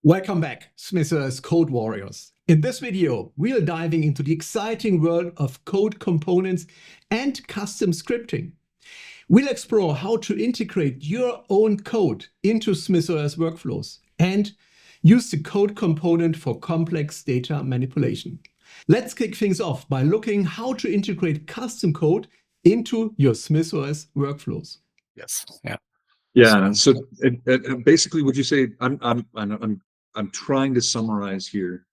Welcome back, SmythOS Code Warriors. In this video, we're diving into the exciting world of code components and custom scripting. We'll explore how to integrate your own code into SmythOS workflows and use the code component for complex data manipulation. Let's kick things off by looking how to integrate custom code into your SmythOS workflows. Yes. Yeah. Yeah. So basically, would you say I'm trying to summarize here.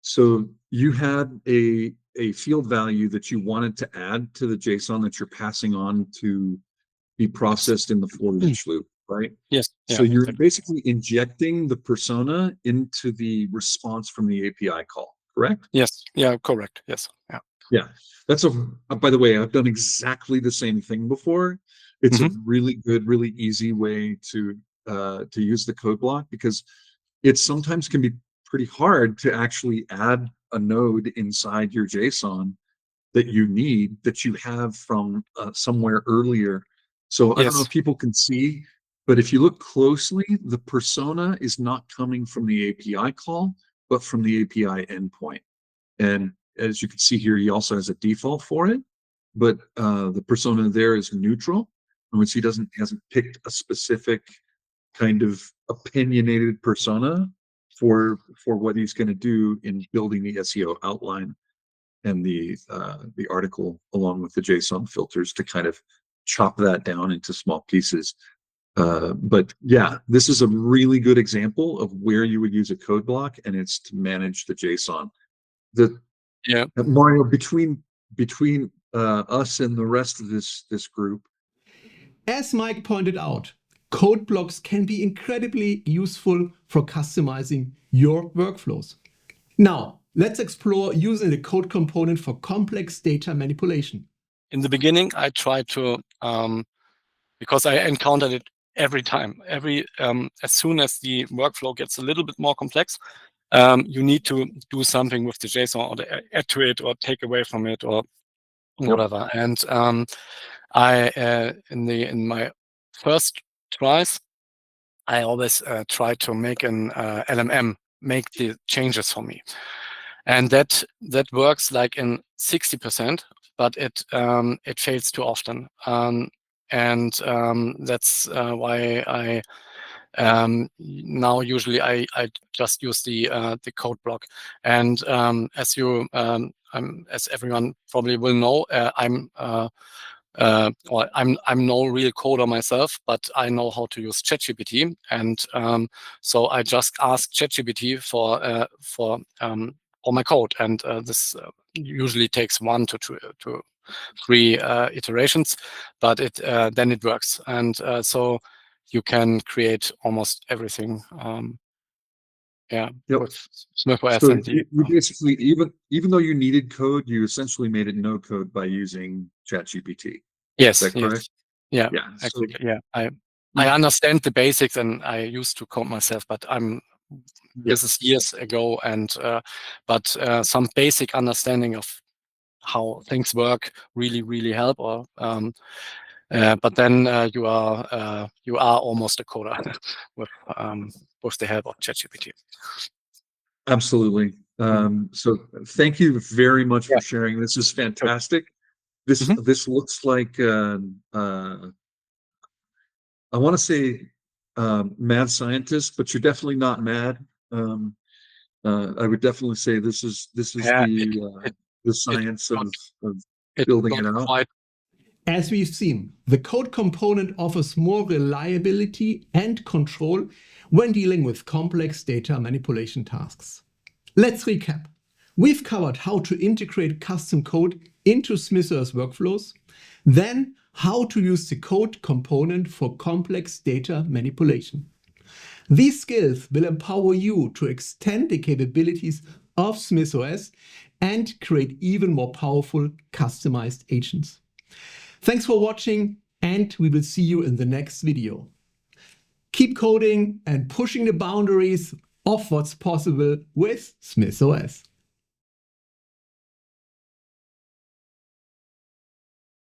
So you had a field value that you wanted to add to the JSON that you're passing on to be processed in the for each loop, right? Yes. So you're basically injecting the persona into the response from the API call, correct? Yes. Yeah. Correct. Yes. Yeah. Yeah. That's by the way, I've done exactly the same thing before. It's a really good, really easy way to use the code block, because it sometimes can be pretty hard to actually add a node inside your JSON that you need, that you have from somewhere earlier. So I don't know if people can see, but if you look closely, the persona is not coming from the API call, but from the API endpoint. And as you can see here, he also has a default for it, but the persona there is neutral, in which he hasn't picked a specific kind of opinionated persona for what he's going to do in building the SEO outline and the article, along with the JSON filters, to kind of chop that down into small pieces. But yeah, this is a really good example of where you would use a code block, and it's to manage the JSON. Mario, between us and the rest of this group, as Mike pointed out, code blocks can be incredibly useful for customizing your workflows. Now, let's explore using the code component for complex data manipulation. In the beginning, I tried to, because I encountered it every time. As soon as the workflow gets a little bit more complex, you need to do something with the JSON, or add to it, or take away from it, or whatever. And in my first tries, I always try to make an LMM make the changes for me, and that works like in 60%, but it fails too often, and that's why I now usually I just use the code block. And as everyone probably will know, I'm no real coder myself, but I know how to use ChatGPT, and so I just ask ChatGPT for my code, and this usually takes 1 to 3 iterations, but then it works, and so you can create almost everything. With SmythOS. So you basically, even though you needed code, you essentially made it no code by using ChatGPT. Yes. Is that correct? Yes. Yeah. Exactly. So, yeah. I understand the basics, and I used to code myself, but this is years ago, and but some basic understanding of how things work really help. Or but then you are almost a coder with the help of ChatGPT. Absolutely. So thank you very much for sharing. This is fantastic. This looks like I want to say mad scientist, but you're definitely not mad. I would definitely say this is the science of building it out. As we've seen, the code component offers more reliability and control when dealing with complex data manipulation tasks. Let's recap. We've covered how to integrate custom code into SmythOS workflows, then how to use the code component for complex data manipulation. These skills will empower you to extend the capabilities of SmythOS and create even more powerful customized agents. Thanks for watching, and we will see you in the next video. Keep coding and pushing the boundaries of what's possible with SmythOS.